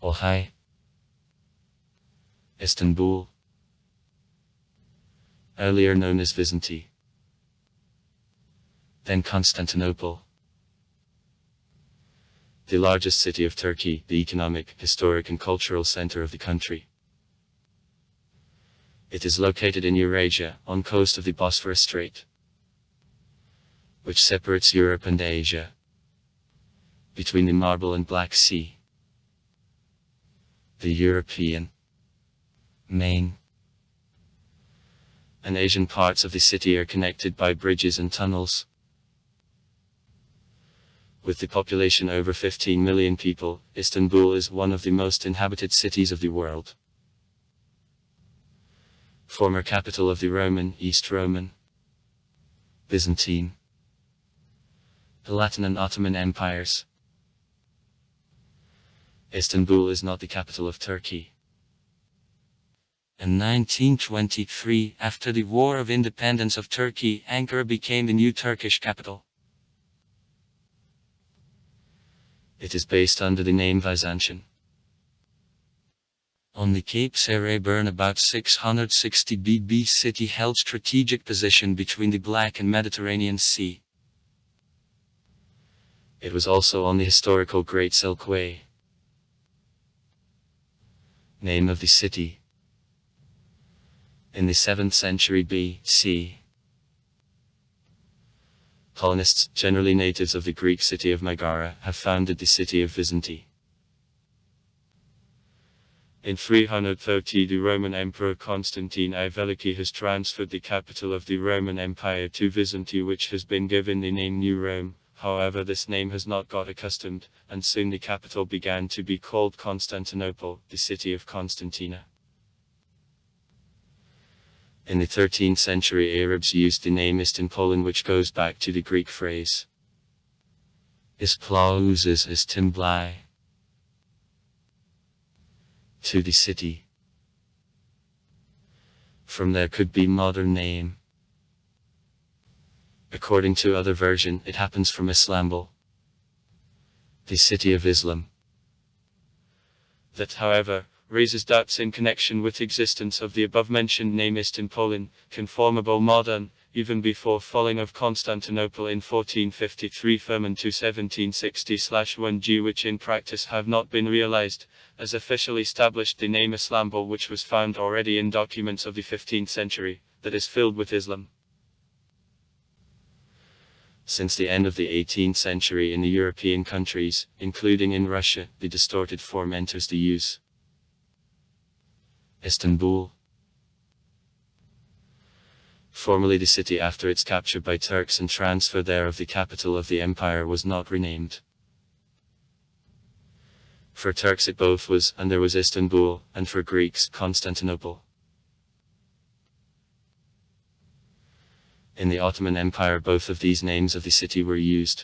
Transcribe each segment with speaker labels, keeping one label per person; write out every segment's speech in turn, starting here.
Speaker 1: Olhay, Istanbul, earlier known as Byzantium, then Constantinople, the largest city of Turkey, the economic, historic and cultural center of the country. It is located in Eurasia, on coast of the Bosphorus Strait, which separates Europe and Asia, between the Marble and Black Sea. The European, main, and Asian parts of the city are connected by bridges and tunnels. With the population over 15 million people, Istanbul is one of the most inhabited cities of the world. Former capital of the Roman, East Roman, Byzantine, Latin and Ottoman empires. Istanbul is not the capital of Turkey. In 1923, after the War of Independence of Turkey, Ankara became the new Turkish capital. It is based under the name Byzantium. On the Cape Sereburn, about 660 BB, city held strategic position between the Black and Mediterranean Sea. It was also on the historical Great Silk Way. Name of the city. In the 7th century BC, colonists, generally natives of the Greek city of Megara, have founded the city of Byzantium. In 330, the Roman Emperor Constantine I Veliki has transferred the capital of the Roman Empire to Byzantium, which has been given the name New Rome. However, this name has not got accustomed, and soon the capital began to be called Constantinople, the city of Constantina. In the 13th century, Arabs used the name Istanbul, which goes back to the Greek phrase Isplaouzes Istimblai, to the city. From there could be modern name. According to other version, it happens from Istanbul, the city of Islam. That, however, raises doubts in connection with existence of the above-mentioned name Istanbul, conformable modern, even before falling of Constantinople in 1453 Ferman to 1760/1G, which in practice have not been realized, as officially established the name Istanbul, which was found already in documents of the 15th century, that is filled with Islam. Since the end of the 18th century in the European countries, including in Russia, the distorted form enters the use. Istanbul. Formerly the city, after its capture by Turks and transfer there of the capital of the empire, was not renamed. For Turks it both was, and there was Istanbul, and for Greeks, Constantinople. In the Ottoman Empire, both of these names of the city were used.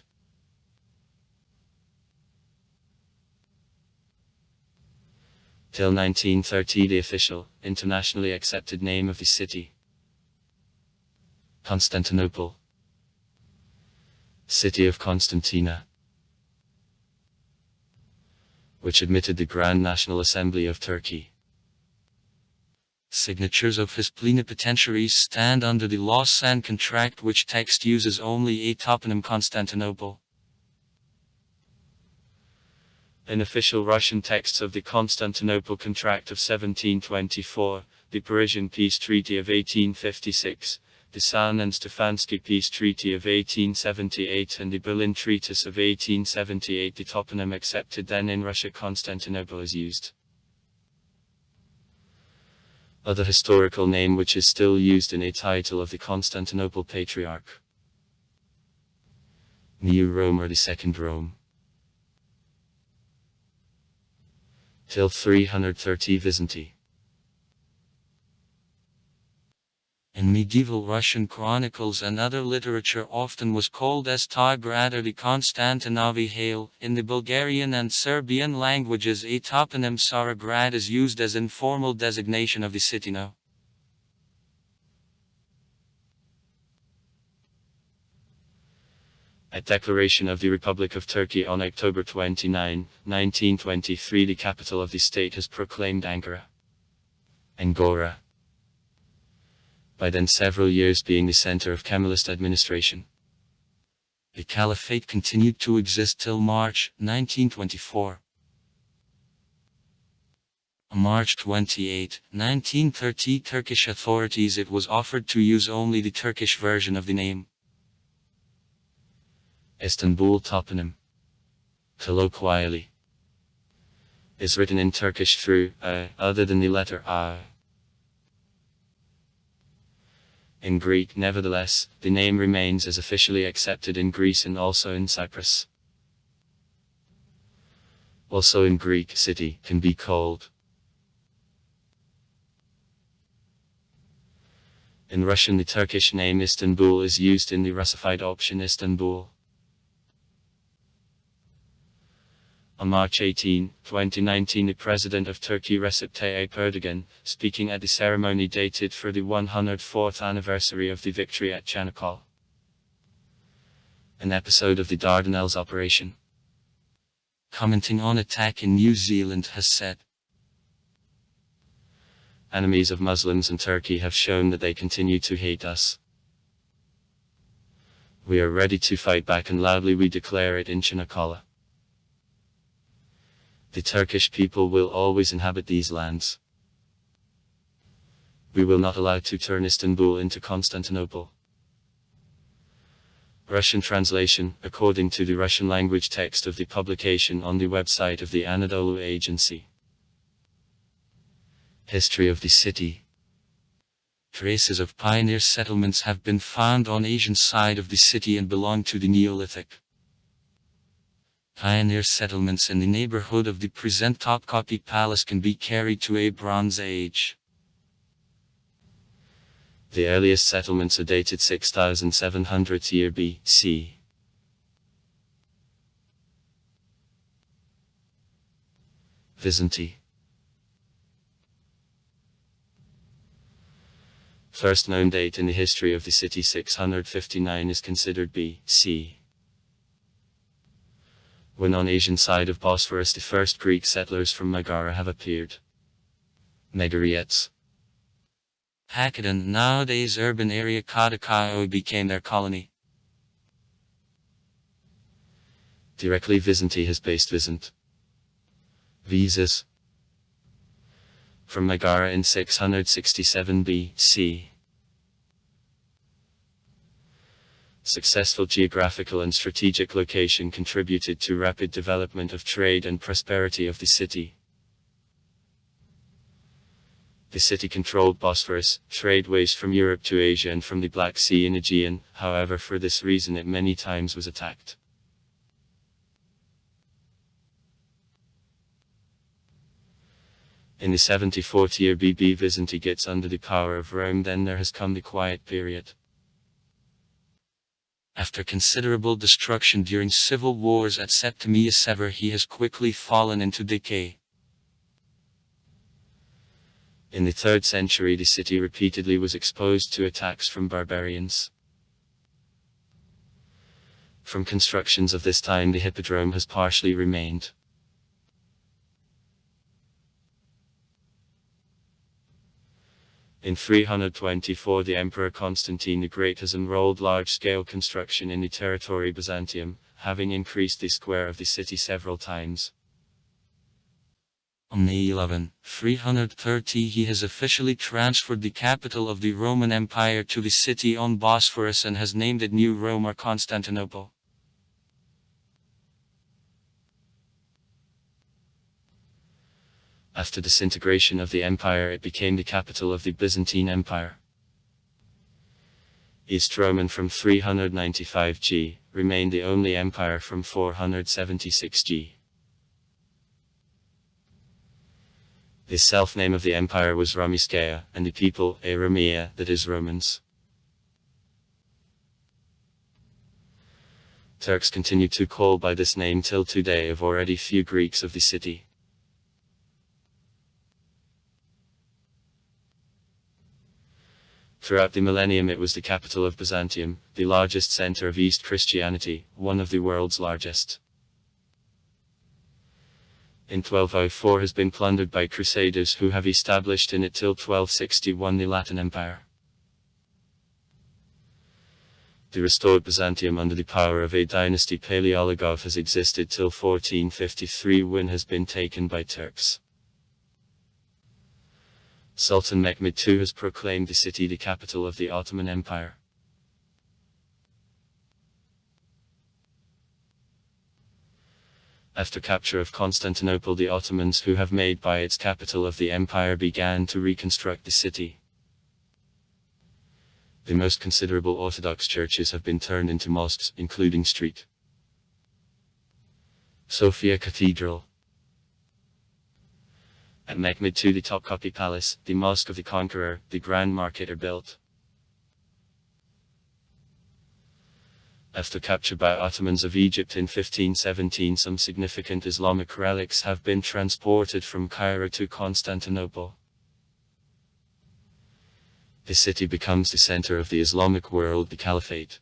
Speaker 1: Till 1930, the official, internationally accepted name of the city, Constantinople, city of Constantina, which admitted the Grand National Assembly of Turkey. Signatures of his plenipotentiaries stand under the Lausanne Contract, which text uses only a toponym Constantinople. In official Russian texts of the Constantinople Contract of 1724, the Parisian Peace Treaty of 1856, the San and Stefansky Peace Treaty of 1878 and the Berlin Treaties of 1878, the toponym accepted then in Russia Constantinople is used. Other historical name which is still used in a title of the Constantinople Patriarch. New Rome or the Second Rome. Till 330 Byzantium. In medieval Russian chronicles and other literature often was called as Tigrat or the Konstantinovi Hail. In the Bulgarian and Serbian languages, a toponym Tsarograd is used as informal designation of the city now. At declaration of the Republic of Turkey on October 29, 1923, the capital of the state has proclaimed Angora. By then several years being the center of Kemalist administration. The Caliphate continued to exist till March 1924. On March 28, 1930, Turkish authorities it was offered to use only the Turkish version of the name. Istanbul toponym, colloquially, is written in Turkish through other than the letter A. In Greek, nevertheless, the name remains as officially accepted in Greece and also in Cyprus. Also in Greek, city can be called. In Russian, the Turkish name Istanbul is used in the Russified option Istanbul. On March 18, 2019, the President of Turkey Recep Tayyip Erdogan, speaking at the ceremony dated for the 104th anniversary of the victory at Çanakkale, an episode of the Dardanelles operation, commenting on attack in New Zealand, has said, "Enemies of Muslims and Turkey have shown that they continue to hate us. We are ready to fight back and loudly we declare it in Çanakkale. The Turkish people will always inhabit these lands. We will not allow to turn Istanbul into Constantinople." Russian translation, according to the Russian language text of the publication on the website of the Anadolu Agency. History of the city. Traces of pioneer settlements have been found on Asian side of the city and belong to the Neolithic. Pioneer settlements in the neighborhood of the present Topkapi Palace can be carried to a Bronze Age. The earliest settlements are dated 6700 year BC. Byzantine. First known date in the history of the city 659 is considered BC. When on Asian side of Bosphorus the first Greek settlers from Megara have appeared. Megarietes. Hakadan, nowadays urban area Kadakaoi, became their colony. Directly Byzantine has based Visant. Visas. From Megara in 667 BC. Successful geographical and strategic location contributed to rapid development of trade and prosperity of the city. The city controlled Bosphorus, tradeways from Europe to Asia and from the Black Sea and Aegean, however for this reason it many times was attacked. In the 74th year BB Byzantium gets under the power of Rome, then there has come the quiet period. After considerable destruction during civil wars at Septimia Sever, he has quickly fallen into decay. In the 3rd century the city repeatedly was exposed to attacks from barbarians. From constructions of this time the hippodrome has partially remained. In 324 the Emperor Constantine the Great has enrolled large-scale construction in the territory Byzantium, having increased the square of the city several times. On May 11, 330 he has officially transferred the capital of the Roman Empire to the city on Bosphorus and has named it New Rome or Constantinople. After disintegration of the empire it became the capital of the Byzantine Empire. East Roman from 395 G, remained the only empire from 476 G. The self-name of the empire was Romiskaya, and the people, Romia, that is Romans. Turks continue to call by this name till today of already few Greeks of the city. Throughout the millennium it was the capital of Byzantium, the largest center of East Christianity, one of the world's largest. In 1204 has been plundered by Crusaders who have established in it till 1261 the Latin Empire. The restored Byzantium under the power of a dynasty Paleologov has existed till 1453 when has been taken by Turks. Sultan Mehmed II has proclaimed the city the capital of the Ottoman Empire. After capture of Constantinople, the Ottomans, who have made by its capital of the empire, began to reconstruct the city. The most considerable Orthodox churches have been turned into mosques, including St. Sophia Cathedral. At Mehmed II the Topkapi Palace, the Mosque of the Conqueror, the Grand Market are built. After capture by Ottomans of Egypt in 1517, some significant Islamic relics have been transported from Cairo to Constantinople. The city becomes the center of the Islamic world, the Caliphate.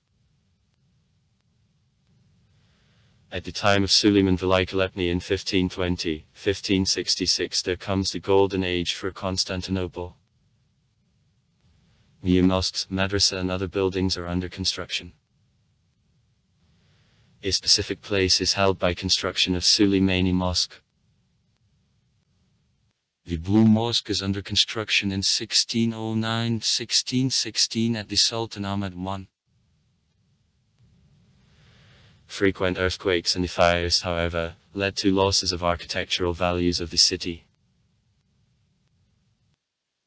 Speaker 1: At the time of Suleiman Velikolepny in 1520-1566 there comes the golden age for Constantinople. New mosques, madrasa and other buildings are under construction. A specific place is held by construction of Suleimani Mosque. The Blue Mosque is under construction in 1609-1616 at the Sultan Ahmad I. Frequent earthquakes and fires, however, led to losses of architectural values of the city.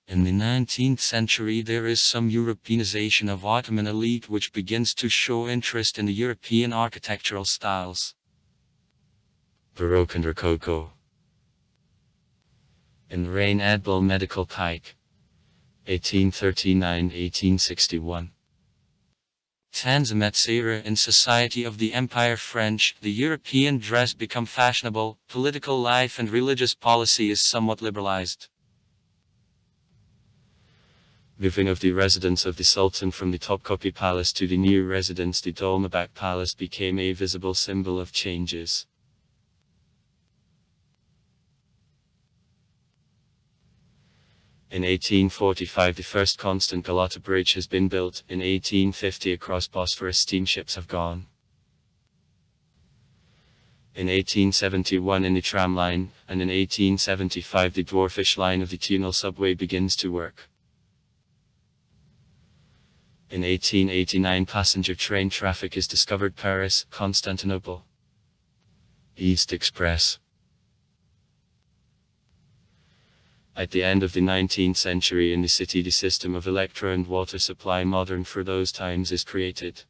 Speaker 1: In the 19th century there is some Europeanization of Ottoman elite which begins to show interest in the European architectural styles. Baroque and Rococo. In Reign Admiral Medical Pike, 1839-1861. Tanzimat's era in society of the Empire French, the European dress become fashionable, political life and religious policy is somewhat liberalized. Moving of the residence of the Sultan from the Topkapi Palace to the new residence, the Dolmabahce Palace, became a visible symbol of changes. In 1845 the first constant Galata Bridge has been built. In 1850 across Bosphorus steamships have gone. In 1871 in the tram line, and in 1875 the dwarfish line of the tunnel subway begins to work. In 1889 passenger train traffic is discovered. Paris, Constantinople. East Express. At the end of the 19th century in the city the system of electro and water supply, modern for those times, is created.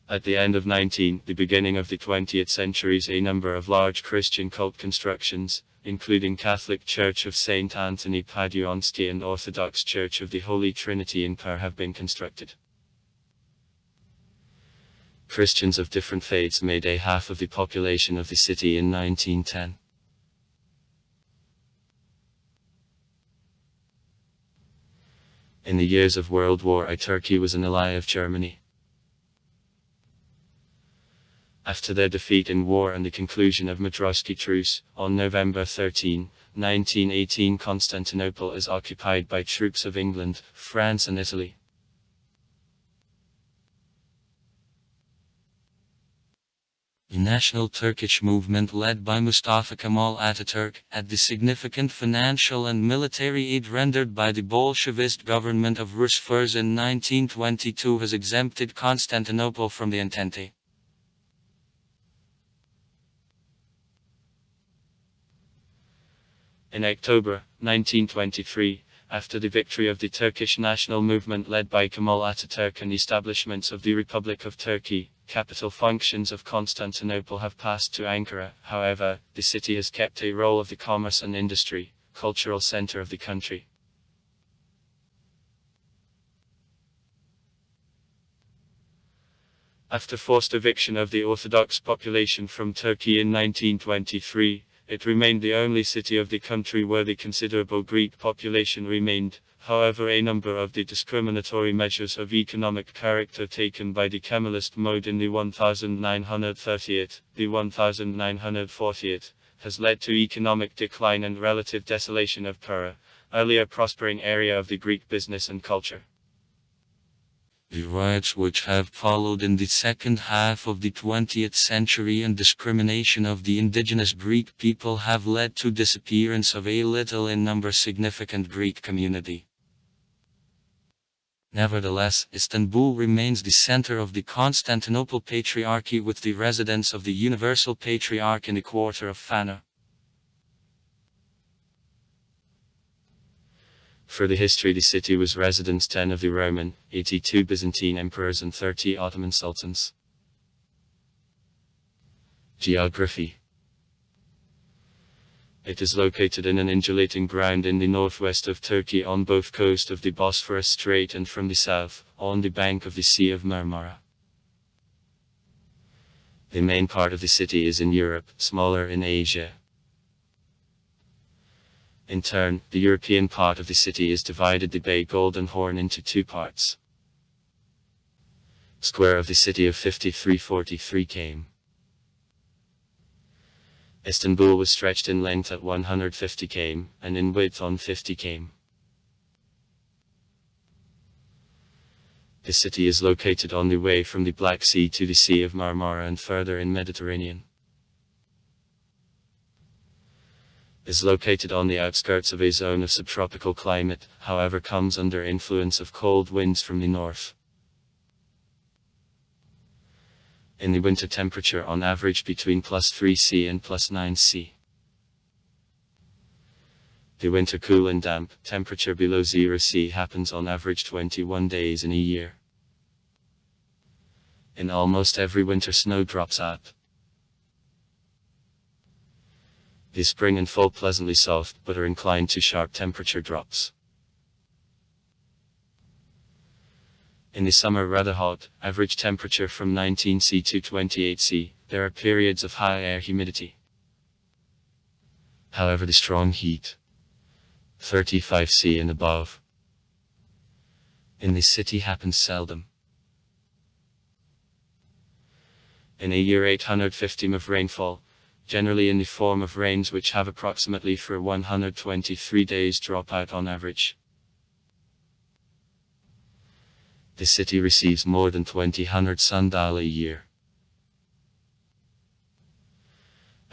Speaker 1: At the end of the beginning of the 20th centuries, a number of large Christian cult constructions, including Catholic Church of St. Anthony Paduansky and Orthodox Church of the Holy Trinity in Per, have been constructed. Christians of different faiths made a half of the population of the city in 1910. In the years of World War I, Turkey was an ally of Germany. After their defeat in war and the conclusion of Madrosky Truce, on November 13, 1918 Constantinople is occupied by troops of England, France and Italy. The national Turkish movement led by Mustafa Kemal Ataturk, at the significant financial and military aid rendered by the Bolshevist government of Rus Furs in 1922, has exempted Constantinople from the Entente. In October 1923, after the victory of the Turkish national movement led by Kemal Ataturk and establishments of the Republic of Turkey, capital functions of Constantinople have passed to Ankara. However, the city has kept a role of the commerce and industry, cultural center of the country. After forced eviction of the Orthodox population from Turkey in 1923, It remained the only city of the country where the considerable Greek population remained. However, a number of the discriminatory measures of economic character taken by the Kemalist mode in the 1938, the 1948, has led to economic decline and relative desolation of Pera, earlier prospering area of the Greek business and culture.
Speaker 2: The riots which have followed in the second half of the 20th century and discrimination of the indigenous Greek people have led to disappearance of a little in number significant Greek community. Nevertheless, Istanbul remains the center of the Constantinople Patriarchy with the residence of the Universal Patriarch in the quarter of Fana.
Speaker 1: For the history, the city was residence 10 of the Roman, 82 Byzantine emperors and 30 Ottoman sultans. Geography. It is located in an undulating ground in the northwest of Turkey on both coasts of the Bosphorus Strait and from the south, on the bank of the Sea of Marmara. The main part of the city is in Europe, smaller in Asia. In turn, the European part of the city is divided the Bay Golden Horn into two parts. Square of the city of 5343 km. Istanbul was stretched in length at 150 km, and in width on 50 km. The city is located on the way from the Black Sea to the Sea of Marmara and further in Mediterranean. Is located on the outskirts of a zone of subtropical climate, however comes under influence of cold winds from the north. In the winter, temperature on average between +3 C and +9 C. The winter cool and damp, temperature below 0 C happens on average 21 days in a year. In almost every winter, snow drops out. The spring and fall pleasantly soft, but are inclined to sharp temperature drops. In the summer, rather hot, average temperature from 19 C to 28 C, there are periods of high air humidity. However, the strong heat, 35 C and above, in the city happens seldom. In a year, 850 mm of rainfall, generally in the form of rains which have approximately for 123 days drop out on average. The city receives more than 2,000 sundial a year.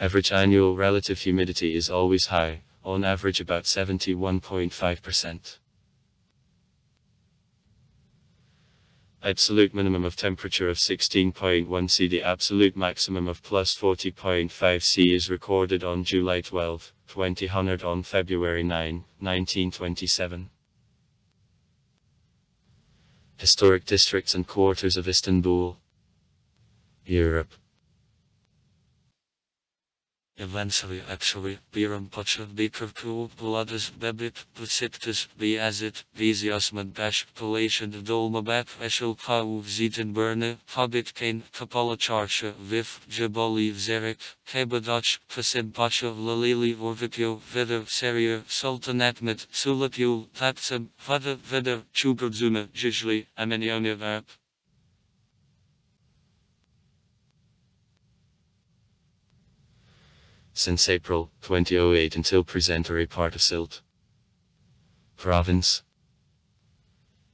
Speaker 1: Average annual relative humidity is always high, on average about 71.5%. Absolute minimum of temperature of 16.1 C. The absolute maximum of +40.5 C is recorded on July 12, 2000 on February 9, 1927. Historic districts and quarters of Istanbul, Europe.
Speaker 2: Eventually, Biram Pacha, Bikarku, Buladas, Bebit, Besiktas, Biazit, Viziasmad Bash, Palatian, Dolmabak, Eshel Kau, Zitenberne, Habit Kane, Kapala Charsha, Vif, Jabali, Zerek, Kabadach, Pasid Pacha, Lalili, Orvikyo, Veda, Seria, Sultanatmet, Sulapul, Tatsab, Vada, Veda, Chugurzuna, Jijli, Amenionia Vap.
Speaker 1: Since April 2008 until present are a part of Silt Province.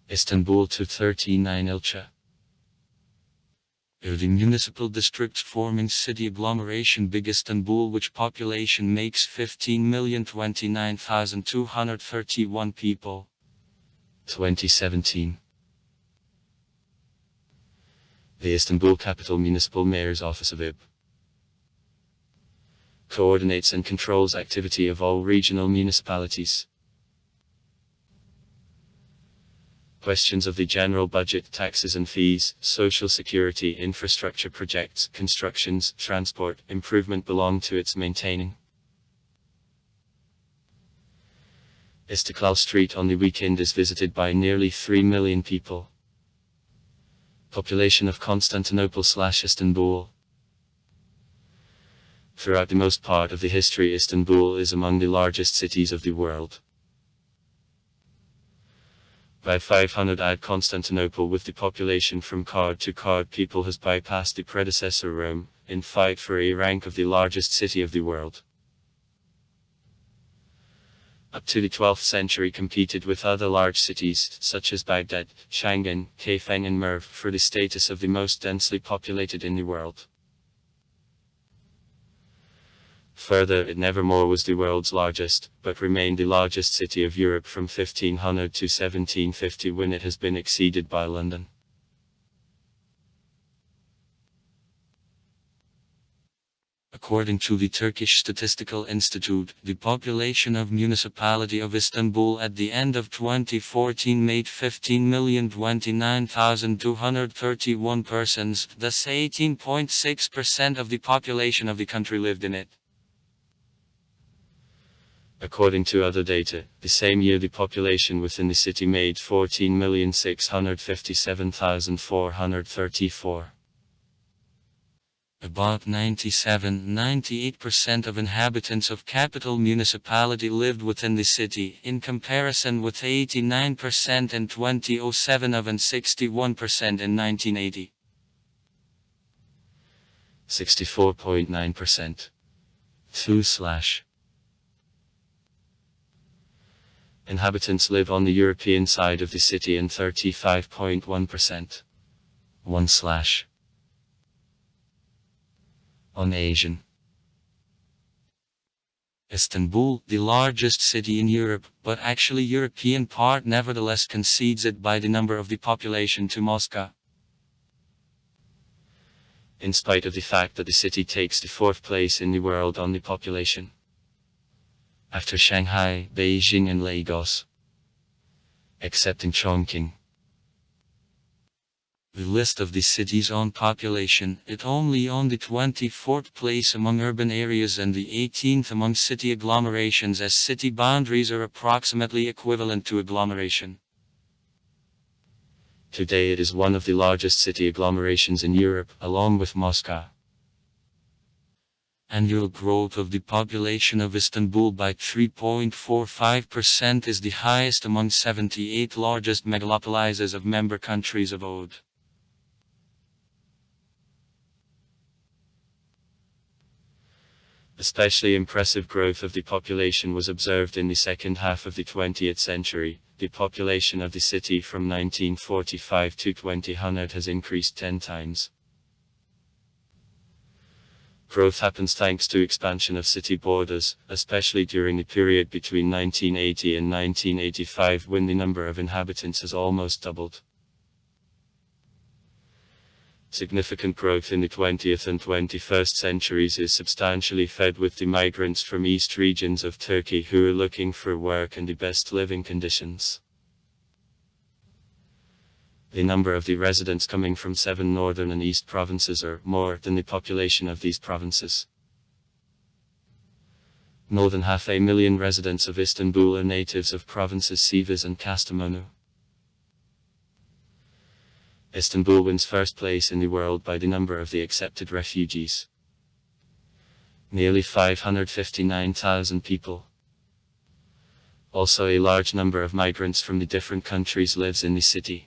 Speaker 1: Istanbul to 39 Ilcha.
Speaker 2: The municipal districts forming city agglomeration Big Istanbul, which population makes 15,029,231 people.
Speaker 1: 2017. The Istanbul Capital Municipal Mayor's Office of IB coordinates and controls activity of all regional municipalities. Questions of the general budget, taxes and fees, social security, infrastructure projects, constructions, transport, improvement belong to its maintaining. Istiklal Street on the weekend is visited by nearly 3 million people. Population of Constantinople/Istanbul. Throughout the most part of the history, Istanbul is among the largest cities of the world. By 500 AD, Constantinople, with the population from card to card people, has bypassed the predecessor Rome, in fight for a rank of the largest city of the world. Up to the 12th century competed with other large cities, such as Baghdad, Shangan, Kaifeng and Merv, for the status of the most densely populated in the world. Further, it nevermore was the world's largest, but remained the largest city of Europe from 1500 to 1750, when it has been exceeded by London.
Speaker 2: According to the Turkish Statistical Institute, the population of municipality of Istanbul at the end of 2014 made 15,029,231 persons, thus 18.6% of the population of the country lived in it.
Speaker 1: According to other data, the same year the population within the city made 14,657,434.
Speaker 2: About 97–98% of inhabitants of capital municipality lived within the city, in comparison with 89% in 2007 and 61% in 1980.
Speaker 1: 64.9%. 2/ Inhabitants live on the European side of the city, and 35.1%. 1/ on Asian.
Speaker 2: Istanbul, the largest city in Europe, but actually European part, nevertheless concedes it by the number of the population to Moscow.
Speaker 1: In spite of the fact that the city takes the 4th place in the world on the population, after Shanghai, Beijing and Lagos, excepting Chongqing. The list of the city's own population, it only on the 24th place among urban areas and the 18th among city agglomerations, as city boundaries are approximately equivalent to agglomeration. Today it is one of the largest city agglomerations in Europe, along with Moscow.
Speaker 2: Annual growth of the population of Istanbul by 3.45% is the highest among 78 largest megalopolises of member countries of ODE.
Speaker 1: Especially impressive growth of the population was observed in the second half of the 20th century. The population of the city from 1945 to 2000 has increased 10 times. Growth happens thanks to expansion of city borders, especially during the period between 1980 and 1985, when the number of inhabitants has almost doubled. Significant growth in the 20th and 21st centuries is substantially fed with the migrants from east regions of Turkey who are looking for work and the best living conditions. The number of the residents coming from 7 northern and east provinces are more than the population of these provinces. More than 500,000 residents of Istanbul are natives of provinces Sivas and Kastamonu. Istanbul wins first place in the world by the number of the accepted refugees. Nearly 559,000 people. Also, a large number of migrants from the different countries lives in the city.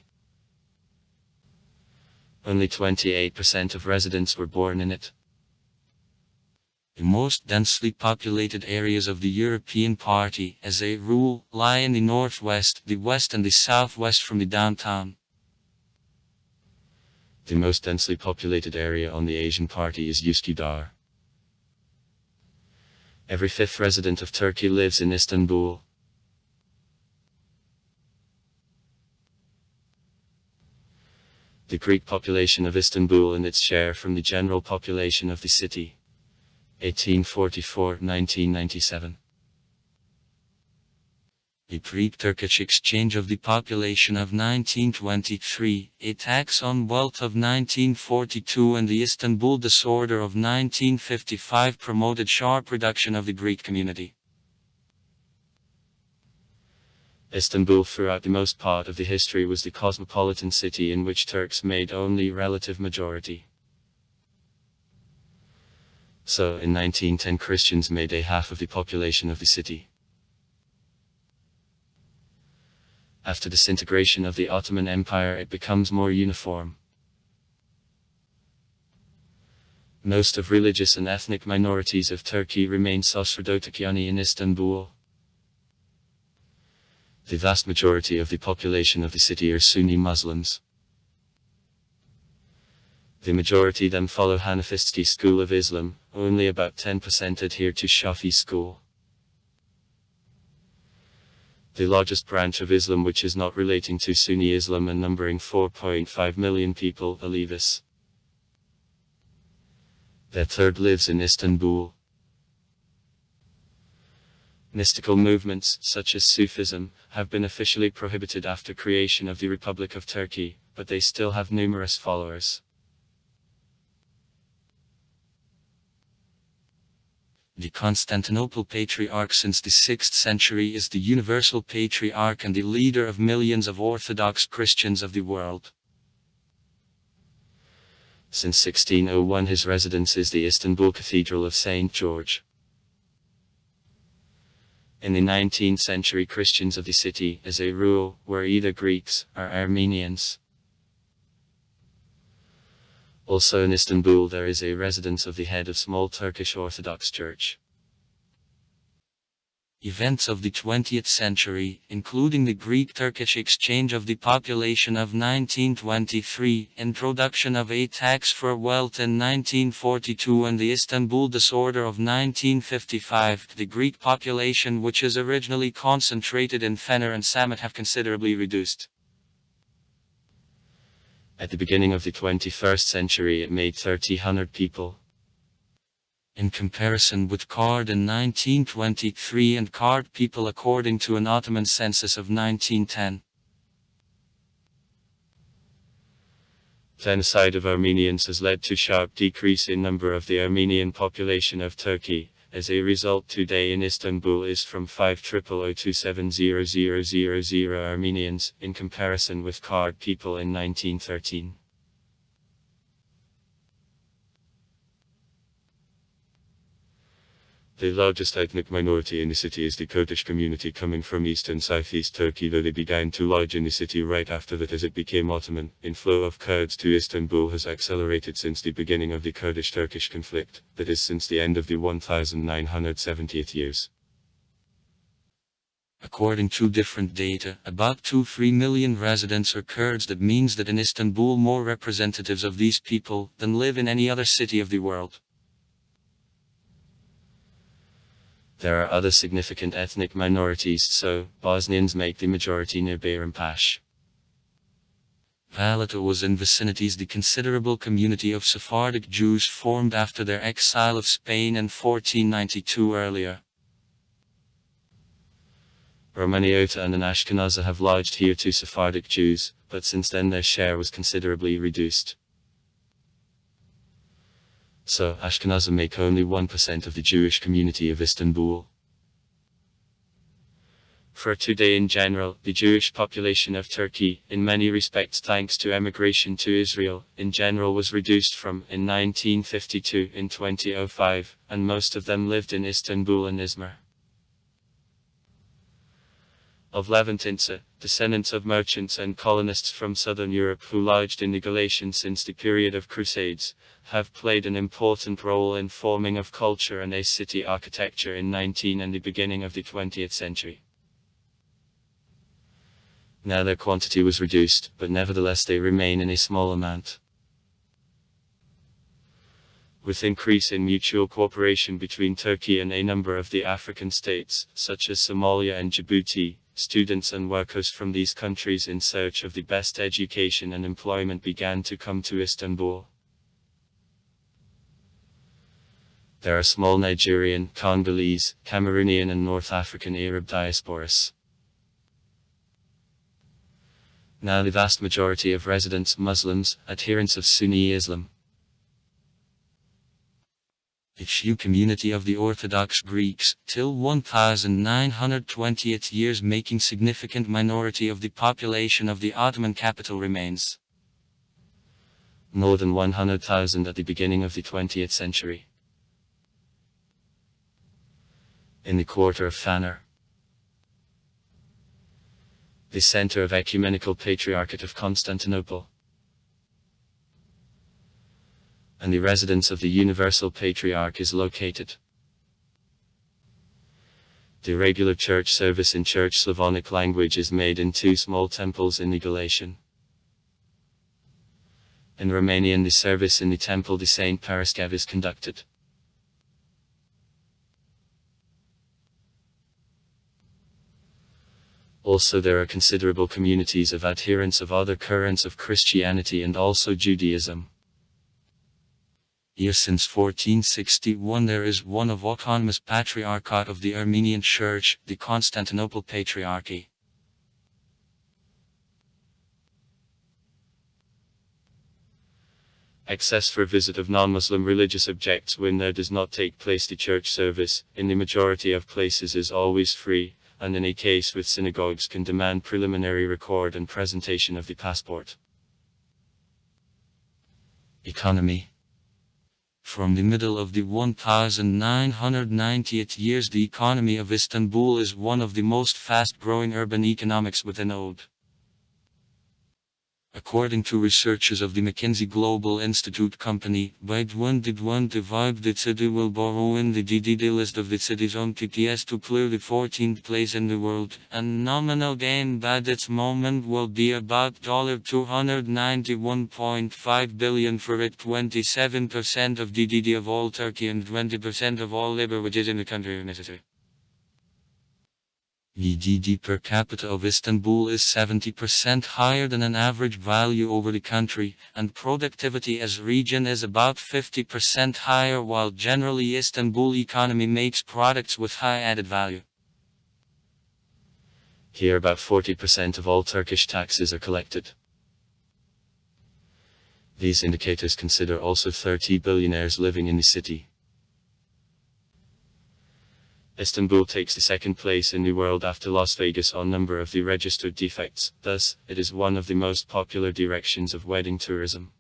Speaker 1: Only 28% of residents were born in it.
Speaker 2: The most densely populated areas of the European Party, as a rule, lie in the northwest, the west and the southwest from the downtown.
Speaker 1: The most densely populated area on the Asian Party is Üsküdar. Every 5th resident of Turkey lives in Istanbul. The Greek population of Istanbul and its share from the general population of the city. 1844–1997.
Speaker 2: The Greek-Turkish exchange of the population of 1923, a tax on wealth of 1942 and the Istanbul disorder of 1955 promoted sharp reduction of the Greek community.
Speaker 1: Istanbul throughout the most part of the history was the cosmopolitan city in which Turks made only relative majority. So, in 1910 Christians made a half of the population of the city. After disintegration of the Ottoman Empire it becomes more uniform. Most of religious and ethnic minorities of Turkey remain Sosradotakyani in Istanbul. The vast majority of the population of the city are Sunni Muslims. The majority then follow Hanafisti school of Islam, only about 10% adhere to Shafi school. The largest branch of Islam which is not relating to Sunni Islam and numbering 4.5 million people, Alevis. Their third lives in Istanbul. Mystical movements, such as Sufism, have been officially prohibited after creation of the Republic of Turkey, but they still have numerous followers.
Speaker 2: The Constantinople Patriarch since the 6th century is the universal patriarch and the leader of millions of Orthodox Christians of the world.
Speaker 1: Since 1601 his residence is the Istanbul Cathedral of St. George. In the 19th century Christians of the city, as a rule, were either Greeks or Armenians. Also in Istanbul there is a residence of the head of small Turkish Orthodox Church.
Speaker 2: Events of the 20th century, including the Greek-Turkish exchange of the population of 1923, introduction of a tax for wealth in 1942 and the Istanbul disorder of 1955, the Greek population which is originally concentrated in Fener and Samet have considerably reduced.
Speaker 1: At the beginning of the 21st century it made 3,000 people.
Speaker 2: In comparison with Kard in 1923 and Kard people according to an Ottoman census of 1910.
Speaker 1: Genocide of Armenians has led to sharp decrease in number of the Armenian population of Turkey. As a result today in Istanbul is from 5,000 to 7,000 Armenians, in comparison with Kard people in 1913. The largest ethnic minority in the city is the Kurdish community coming from east and southeast Turkey, though they began to lodge in the city right after that as it became Ottoman. Inflow of Kurds to Istanbul has accelerated since the beginning of the Kurdish-Turkish conflict, that is since the end of the 1970th years.
Speaker 2: According to different data, about 2-3 million residents are Kurds. That means that in Istanbul more representatives of these people than live in any other city of the world.
Speaker 1: There are other significant ethnic minorities, so Bosnians make the majority near Bayrampash.
Speaker 2: Valeta was in vicinities. The considerable community of Sephardic Jews formed after their exile of Spain in 1492 earlier.
Speaker 1: Romaniota and Ashkenaza have lodged here to Sephardic Jews, but since then their share was considerably reduced. So, Ashkenazim make only 1% of the Jewish community of Istanbul. For today in general, the Jewish population of Turkey, in many respects thanks to emigration to Israel, in general was reduced from, in 1952, in 2005, and most of them lived in Istanbul and Izmir. Of Levantinsa, descendants of merchants and colonists from southern Europe who lodged in the Galatian since the period of Crusades, have played an important role in forming of culture and a city architecture in 19th and the beginning of the 20th century. Now their quantity was reduced, but nevertheless they remain in a small amount. With increase in mutual cooperation between Turkey and a number of the African states, such as Somalia and Djibouti, students and workers from these countries in search of the best education and employment began to come to Istanbul. There are small Nigerian, Congolese, Cameroonian and North African Arab diasporas. Now the vast majority of residents Muslims, adherents of Sunni Islam. The few community of the Orthodox Greeks, till 1920th years making significant minority of the population of the Ottoman capital remains. More than 100,000 at the beginning of the 20th century. in the quarter of Fanar, the center of Ecumenical Patriarchate of Constantinople, and the residence of the Universal Patriarch is located. The regular church service in Church Slavonic language is made in 2 small temples in the Galatian. In Romanian, the service in the Temple de Saint Paraskev is conducted. Also, there are considerable communities of adherents of other currents of Christianity and also Judaism.
Speaker 2: Here since 1461 there is one of autonomous patriarchate of the Armenian Church, the Constantinople Patriarchy.
Speaker 1: Access for visit of non-Muslim religious objects when there does not take place the church service, in the majority of places is always free, and in a case with synagogues can demand preliminary record and presentation of the passport.
Speaker 2: Economy. From the middle of the 1990th years the economy of Istanbul is one of the most fast-growing urban economics within Ode. According to researchers of the McKinsey Global Institute company, by 2025 the city will borrow in the DDD list of the cities on TTS to clear the 14th place in the world, and nominal gain by its moment will be about $291.5 billion for it, 27% of DDD of all Turkey and 20% of all labor which is in the country necessary. GDP per capita of Istanbul is 70% higher than an average value over the country, and productivity as region is about 50% higher, while generally Istanbul economy makes products with high added value.
Speaker 1: Here about 40% of all Turkish taxes are collected. These indicators consider also 30 billionaires living in the city. Istanbul takes the second place in the world after Las Vegas on number of the registered defects, thus, it is one of the most popular directions of wedding tourism.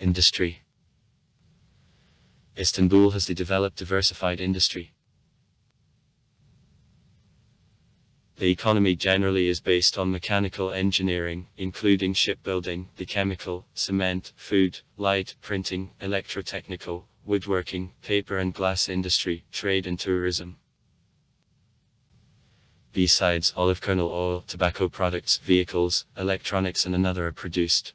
Speaker 1: Industry. Istanbul has the developed diversified industry. The economy generally is based on mechanical engineering, including shipbuilding, the chemical, cement, food, light, printing, electrotechnical, woodworking, paper and glass industry, trade and tourism. Besides, olive kernel oil, tobacco products, vehicles, electronics and another are produced.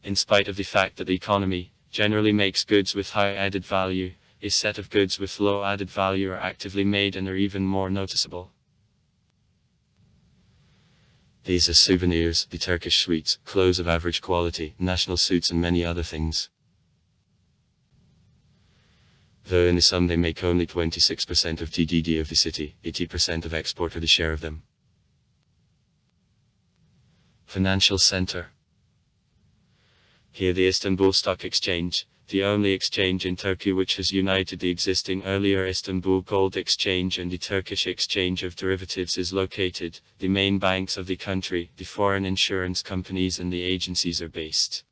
Speaker 1: In spite of the fact that the economy generally makes goods with high added value, a set of goods with low added value are actively made and are even more noticeable. These are souvenirs, the Turkish sweets, clothes of average quality, national suits and many other things. Though in the sum they make only 26% of GDP of the city, 80% of export are the share of them. Financial center. Here the Istanbul Stock Exchange, the only exchange in Turkey which has united the existing earlier Istanbul Gold Exchange and the Turkish Exchange of Derivatives, is located. The main banks of the country, the foreign insurance companies and the agencies are based.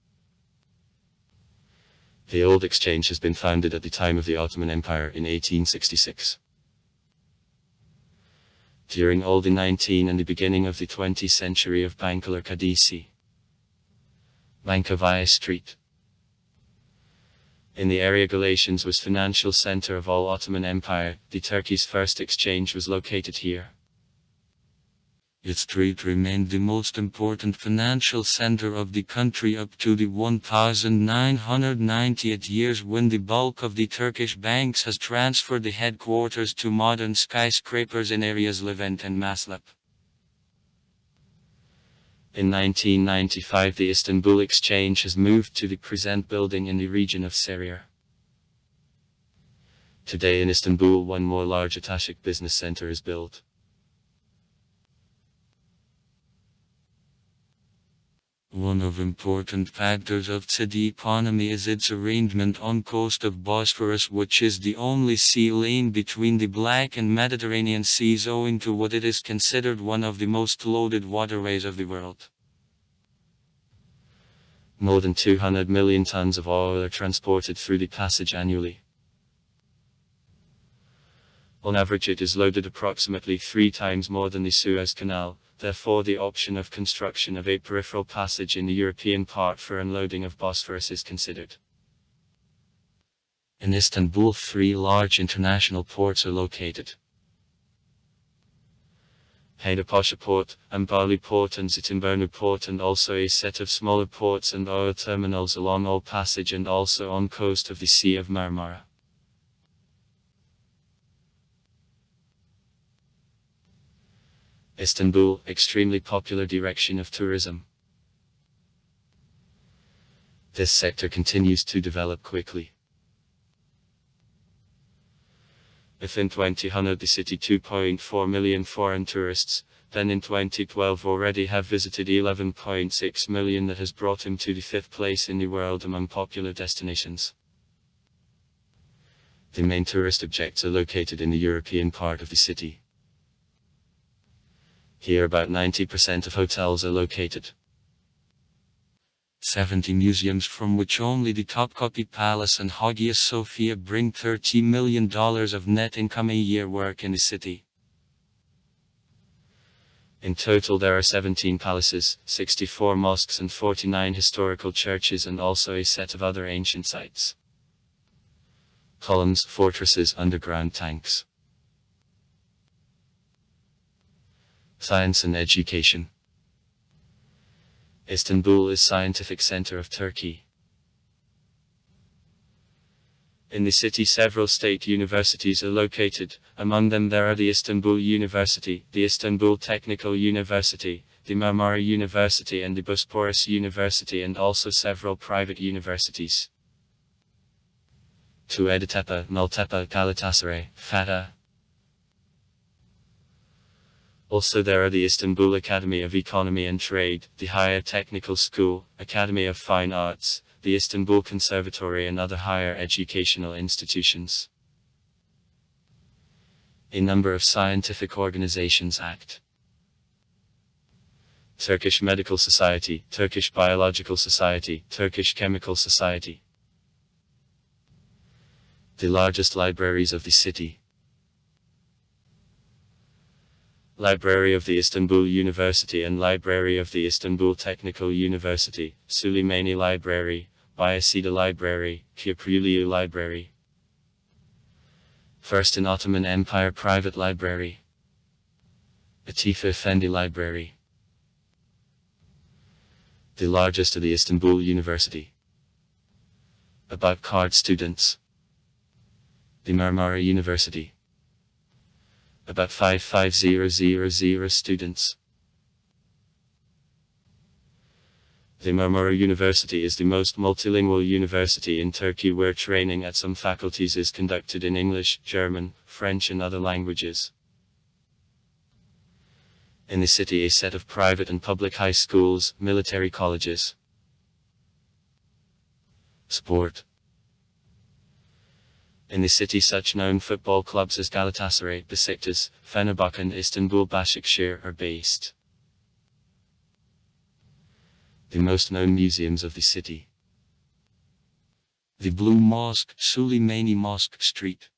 Speaker 1: The old exchange has been founded at the time of the Ottoman Empire in 1866. During all the 19th and the beginning of the 20th century of Bankalar Kadisi, Bankavaya Street. In the area Galatians was financial center of all Ottoman Empire, the Turkey's first exchange was located here. Its street remained the most important financial center of the country up to the 1990th years, when the bulk of the Turkish banks has transferred the headquarters to modern skyscrapers in areas Levent and Maslep. In 1995 the Istanbul Exchange has moved to the present building in the region of Sarıyer. Today in Istanbul one more large Ataşehir business center is built. One of important factors of city economy is its arrangement on coast of Bosphorus, which is the only sea lane between the Black and Mediterranean Seas, owing to what it is considered one of the most loaded waterways of the world. More than 200 million tons of oil are transported through the passage annually. On average, it is loaded approximately 3 times more than the Suez Canal, therefore the option of construction of a peripheral passage in the European part for unloading of Bosphorus is considered. In Istanbul, 3 large international ports are located. Haydarpaşa Port, Ambali Port and Zeytinburnu Port, and also a set of smaller ports and oil terminals along all passage and also on coast of the Sea of Marmara. Istanbul, extremely popular direction of tourism. This sector continues to develop quickly. Within 2000 the city 2.4 million foreign tourists, then in 2012 already have visited 11.6 million, that has brought him to the 5th place in the world among popular destinations. The main tourist objects are located in the European part of the city. Here about 90% of hotels are located.
Speaker 2: 70 museums, from which only the Topkapi Palace and Hagia Sophia bring $30 million of net income a year, work in the city.
Speaker 1: In total there are 17 palaces, 64 mosques and 49 historical churches, and also a set of other ancient sites. Columns, fortresses, underground tanks. Science and education. Istanbul is scientific center of Turkey. In the city several state universities are located, among them there are the Istanbul University, the Istanbul Technical University, the Marmara University and the Bosporus University, and also several private universities. To Editepe, Maltepe, Galatasaray, Fatih. Also there are the Istanbul Academy of Economy and Trade, the Higher Technical School, Academy of Fine Arts, the Istanbul Conservatory and other higher educational institutions. A number of scientific organizations act. Turkish Medical Society, Turkish Biological Society, Turkish Chemical Society. The largest libraries of the city. Library of the Istanbul University and Library of the Istanbul Technical University, Süleymani Library, Bayezid Library, Köprülü Library. First in Ottoman Empire Private Library. Atife Efendi Library. The largest of the Istanbul University. About card students. The Marmara University. About 55000 students. The Marmara University is the most multilingual university in Turkey, where training at some faculties is conducted in English, German, French and other languages. In the city a set of private and public high schools, military colleges. Sport. In the city such known football clubs as Galatasaray, Besiktas, Fenerbahçe and Istanbul Başakşehir are based. The most known museums of the city.
Speaker 2: The Blue Mosque, Süleymani Mosque Street.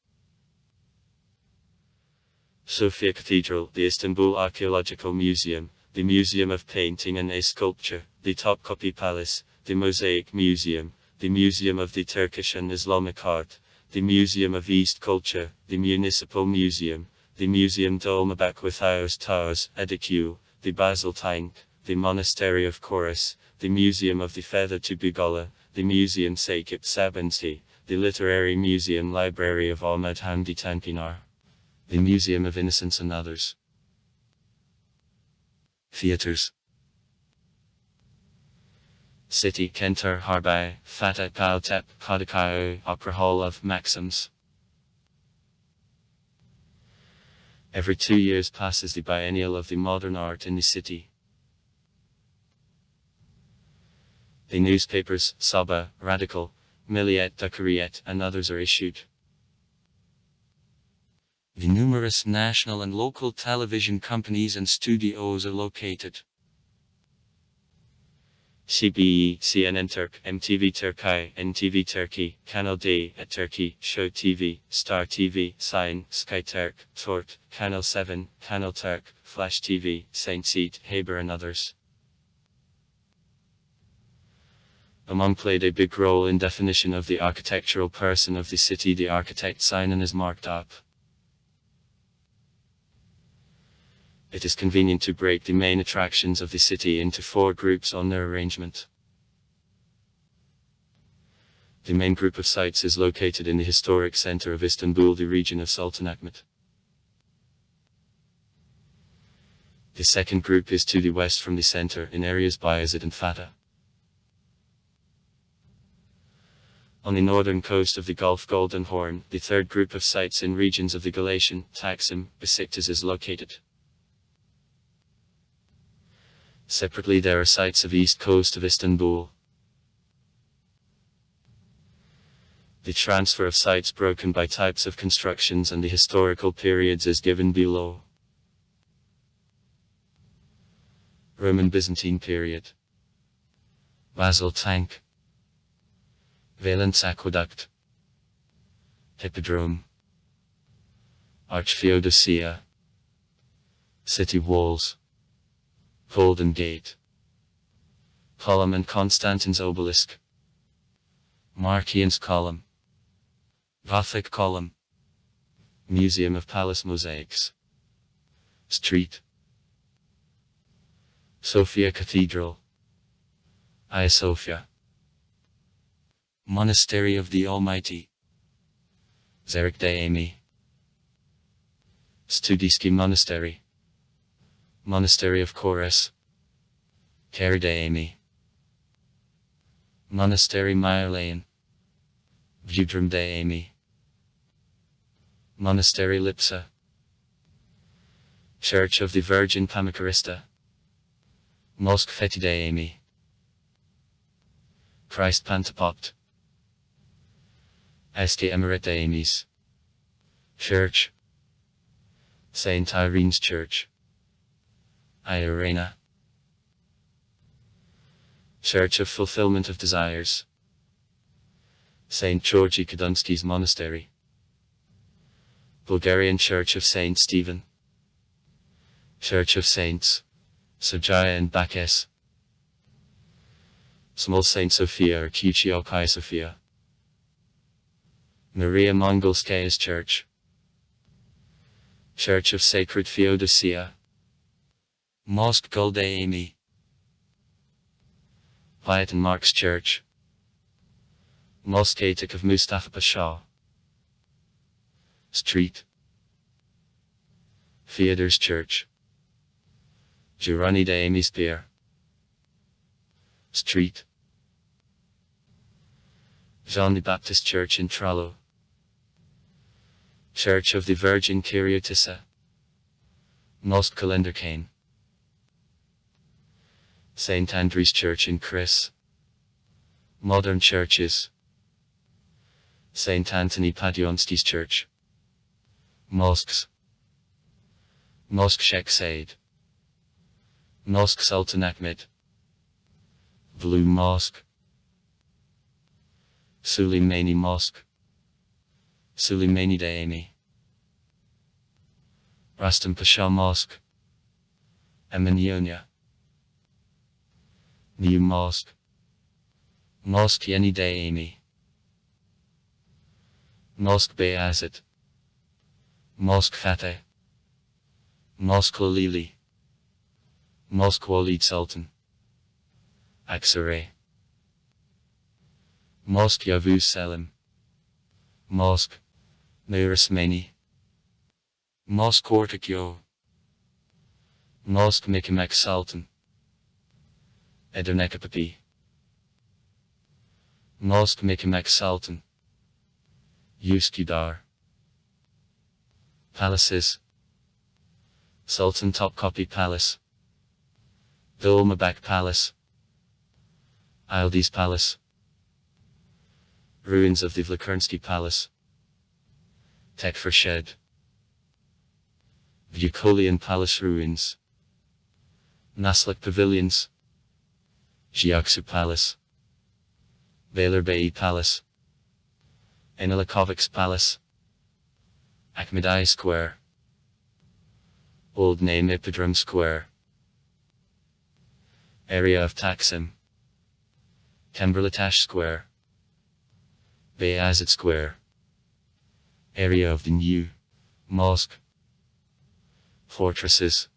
Speaker 1: Sofia Cathedral, the Istanbul Archaeological Museum, the Museum of Painting and Sculpture, the Topkapi Palace, the Mosaic Museum, the Museum of the Turkish and Islamic Art, the Museum of East Culture, the Municipal Museum, the Museum Dolmabek with Ayos Towers, Edikule, the Basil Tank, the Monastery of Chorus, the Museum of the Feather to Bugola, the Museum Sakip Sabansi, the Literary Museum Library of Ahmed Hamdi Tanpınar, the Museum of Innocence and others. Theaters. City Kentar Harbay, Fatih Paltep, Kadıköy, Opera Hall of Maxims. Every 2 years passes the biennial of the modern art in the city. The newspapers, Sabah, Radikal, Milliyet Cumhuriyet and others are issued.
Speaker 2: The numerous national and local television companies and studios are located.
Speaker 1: CBE, CNN Turk, MTV Turkey, NTV Turkey, Kanal D, at Turkey, Show TV, Star TV, Sign, Sky Turk, Tort, Kanal 7, Kanal Turk, Flash TV, Saint Seat, Haber and others. Among played a big role in definition of the architectural person of the city. The architect Sinan is marked up. It is convenient to break the main attractions of the city into 4 groups on their arrangement. The main group of sites is located in the historic center of Istanbul, the region of Sultanahmet. The second group is to the west from the center, in areas Bayezid and Fatah. On the northern coast of the Gulf Golden Horn, the third group of sites in regions of the Galatian, Taksim, Besiktas is located. Separately there are sites of east coast of Istanbul. The transfer of sites broken by types of constructions and the historical periods is given below. Roman Byzantine period. Basil Tank. Valence Aqueduct. Hippodrome. Archfeodosea. City walls. Golden Gate. Column and Constantine's obelisk. Marcian's column. Gothic column. Museum of Palace mosaics. Street. Sofia Cathedral. Hagia Sophia. Monastery of the Almighty. Zerek Dayemi. Studijski Monastery. Monastery of Kores. Kari Dayemi. Monastery Myalayan. Budrum Dayemi. Monastery Lipsa. Church of the Virgin Pamakarista. Mosque Fethi Dayemi. Christ Pantapopt. Eski Emiret Dayemis. Church. Saint Irene's Church. Iarena. Church of Fulfillment of Desires. Saint Georgi Kadunski's Monastery. Bulgarian Church of Saint Stephen. Church of Saints, Sergia and Bacchus. Small Saint Sophia or Kuchiokai Sophia. Maria Mongolskaya's Church. Church of Sacred Feodosea. Mosque Goldayemi. Bayat and Mark's Church. Mosque Atik of Mustafa Pasha. Street. Fyodor's Church. Girani Dayemi Spear. Street. Jean the Baptist Church in Trallo. Church of the Virgin Kyriotissa. Mosque Kalenderkane. St. Andrew's Church in Chris. Modern churches. St. Anthony Paduanski's Church. Mosques. Mosque Sheikh Said. Mosque Sultan Ahmed. Blue Mosque. Suleimani Mosque. Suleimani Dayemi. Rastam Pasha Mosque. Eminyonia. New Mosque. Mosque Yeni Dayemi. Mosque Bayazid. Mosque Fateh. Mosque Lalili. Mosque Walid Sultan. Aksaray. Mosque Yavuz Selim. Mosque Nur Osmani. Mosque Ortakyo. Mosque Mikamek Sultan. Edirnekapapi. Mosque Mikamek Sultan. Üsküdar. Palaces. Sultan Topkapi Palace. Dolmabek Palace. Yildiz Palace. Ruins of the Vlakernsky Palace. Tekfir Vukolean Palace Ruins. Naslak Pavilions. Jiaksu Palace, Beylerbeyi Palace, Enilikovic's Palace, Ahmedai Square, Old Name Hippodrome Square, Area of Taksim, Kamberlitash Square, Beyazıt Square, Area of the New Mosque, Fortresses,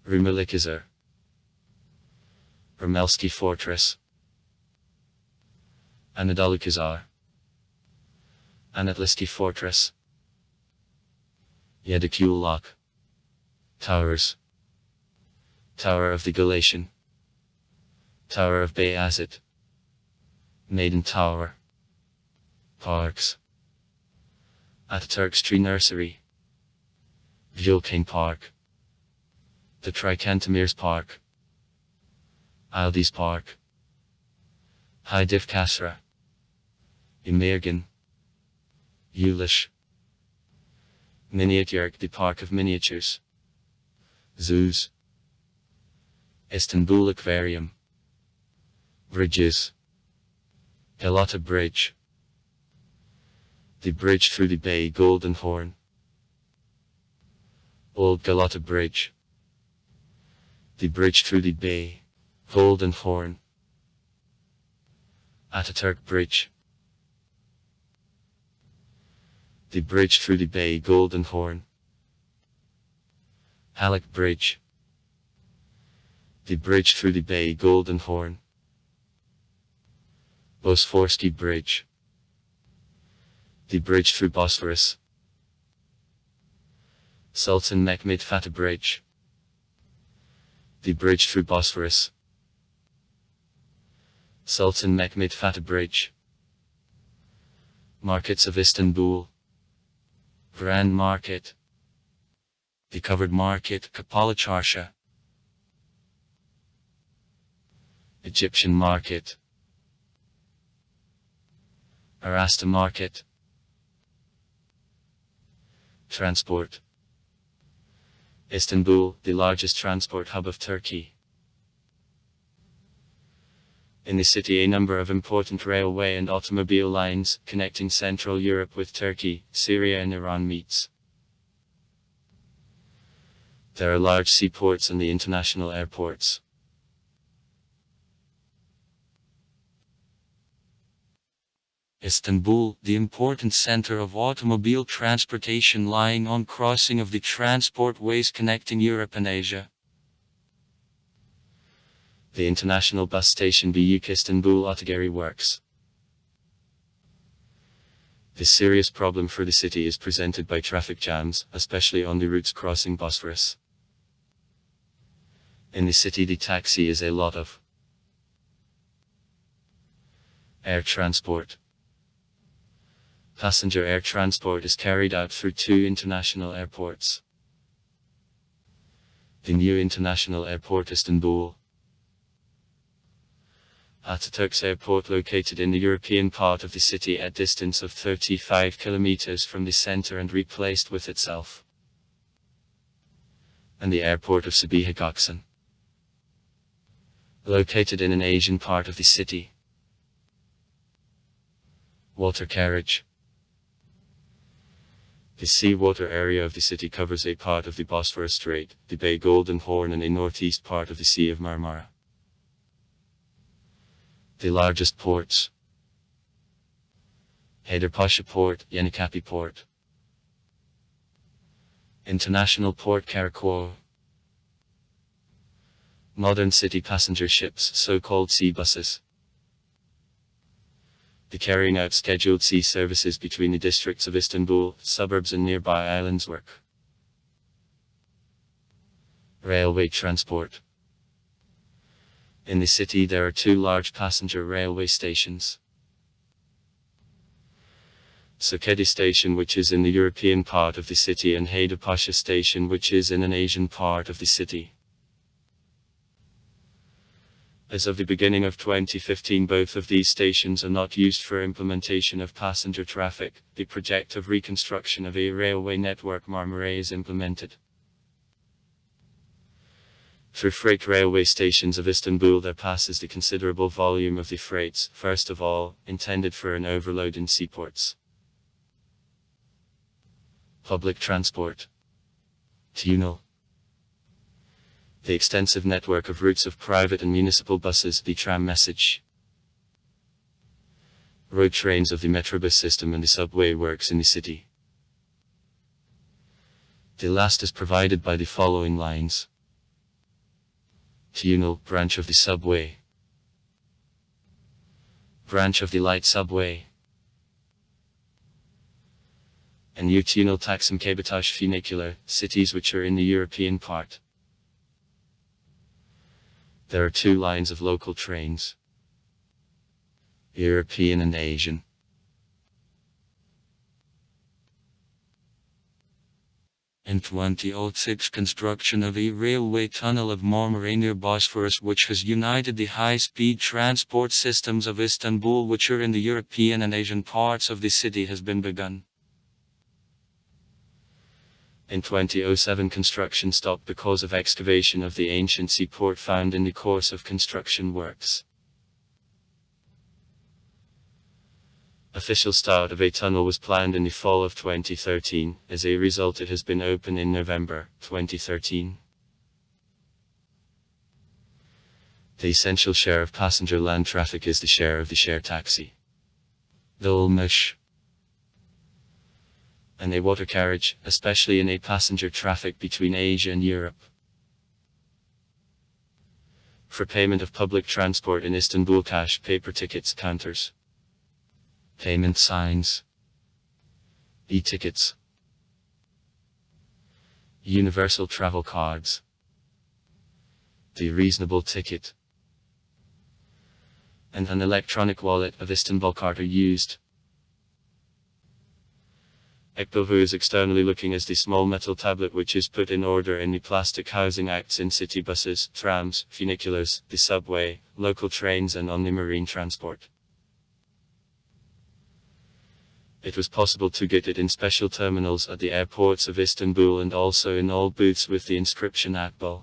Speaker 1: Rumelikizar, Rumelsky Fortress, Anadolukizar, Anatlisky Fortress, Yedikulak, Towers, Tower of the Galatian, Tower of Beyazıt, Maiden Tower, Parks, Ataturk's Tree Nursery, Gülkane Park, the Trikantamir's Park, Aldi's Park, Haydif Kasra, Emirgan, Ulish, Miniaturk, the Park of Miniatures, Zoos, Istanbul Aquarium, Bridges, Galata Bridge, the bridge through the Bay Golden Horn, Old Galata Bridge, the bridge through the Bay Golden Horn, Ataturk Bridge, the bridge through the Bay Golden Horn, Halleck Bridge, the bridge through the Bay Golden Horn, Bosforsky Bridge, the bridge through Bosphorus, Sultan Mehmed Fatih Bridge, the bridge through Bosphorus, Sultan Mehmed Fatih Bridge, Markets of Istanbul, Grand Market, the Covered Market, Kapalı Çarşı, Egyptian Market, Arasta Market, Transport. Istanbul, the largest transport hub of Turkey. In the city, a number of important railway and automobile lines connecting Central Europe with Turkey, Syria and Iran meets. There are large seaports and the international airports.
Speaker 2: Istanbul, the important center of automobile transportation lying on crossing of the transport ways connecting Europe and Asia.
Speaker 1: The international bus station Büyük Istanbul Otogari works. The serious problem for the city is presented by traffic jams, especially on the routes crossing Bosphorus. In the city, the taxi is a lot of air transport. Passenger air transport is carried out through two international airports. The new international airport Istanbul, Ataturk's airport, located in the European part of the city at distance of 35 kilometers from the center and replaced with itself, and the airport of Sabiha Gökçen, located in an Asian part of the city. Water carriage. The seawater area of the city covers a part of the Bosphorus Strait, the Bay Golden Horn and a northeast part of the Sea of Marmara. The largest ports: Haydarpaşa Port, Yenikapi Port, International Port Karaköy. Modern city passenger ships, so-called sea buses. The carrying out scheduled sea services between the districts of Istanbul, suburbs and nearby islands work. Railway transport. In the city there are two large passenger railway stations. Sokedi Station, which is in the European part of the city, and Haydarpaşa Station, which is in an Asian part of the city. As of the beginning of 2015, both of these stations are not used for implementation of passenger traffic. The project of reconstruction of a railway network Marmara is implemented. Through freight railway stations of Istanbul there passes the considerable volume of the freights, first of all, intended for an overload in seaports. Public transport. Tunnel. The extensive network of routes of private and municipal buses, the tram message. Road trains of the metrobus system and the subway works in the city. The last is provided by the following lines. Tunnel, branch of the subway. Branch of the light subway. And new tunnel Taksim Cabotage funicular, cities which are in the European part. There are 2 lines of local trains. European and Asian.
Speaker 2: In 2006 construction of a railway tunnel of Marmara near Bosphorus which has united the high-speed transport systems of Istanbul which are in the European and Asian parts of the city has been begun.
Speaker 1: In 2007 construction stopped because of excavation of the ancient seaport found in the course of construction works. Official start of a tunnel was planned in the fall of 2013, as a result it has been open in November 2013. The essential share of passenger land traffic is the share of the share taxi. Dolmuş. And a water carriage, especially in a passenger traffic between Asia and Europe. For payment of public transport in Istanbul, cash, paper tickets, counters. Payment signs. E-tickets. Universal travel cards. The reasonable ticket. And an electronic wallet of Istanbul card are used. Ekbilvu is externally looking as the small metal tablet which is put in order in the plastic housing acts in city buses, trams, funiculars, the subway, local trains and on the marine transport. It was possible to get it in special terminals at the airports of Istanbul and also in all booths with the inscription Akbil.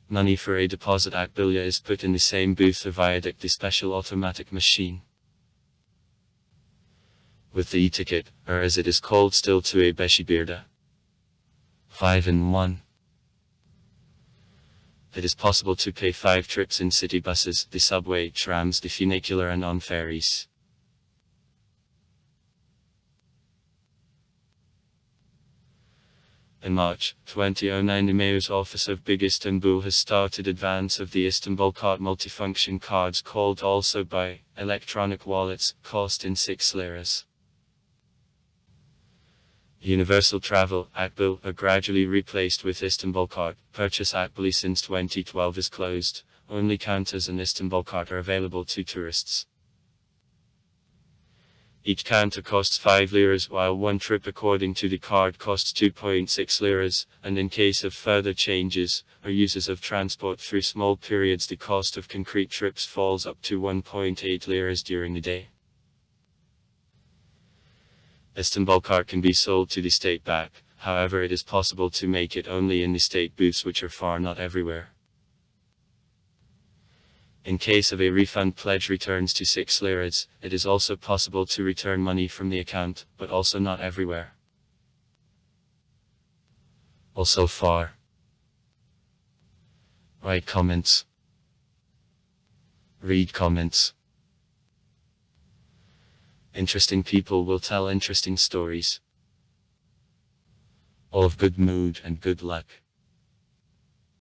Speaker 1: Money for a deposit Akbilya is put in the same booth or viaduct, the special automatic machine. With the e-ticket, or as it is called still to a Beşibirde. 5-in-1. It is possible to pay 5 trips in city buses, the subway, trams, the funicular and on ferries. In March 2009 the Mayor's Office of Big Istanbul has started advance of the Istanbul card multifunction cards called also by electronic wallets, cost in 6 liras. Universal travel, Akbil, are gradually replaced with Istanbul card. Purchase Akbili since 2012 is closed. Only counters and Istanbul card are available to tourists. Each counter costs 5 liras while one trip according to the card costs 2.6 liras, and in case of further changes, or uses of transport through small periods the cost of concrete trips falls up to 1.8 liras during the day. Istanbul card can be sold to the state back, however it is possible to make it only in the state booths which are far not everywhere. In case of a refund pledge returns to 6 liras, it is also possible to return money from the account, but also not everywhere. Also far. Write comments. Read comments. Interesting people will tell interesting stories. All of good mood and good luck.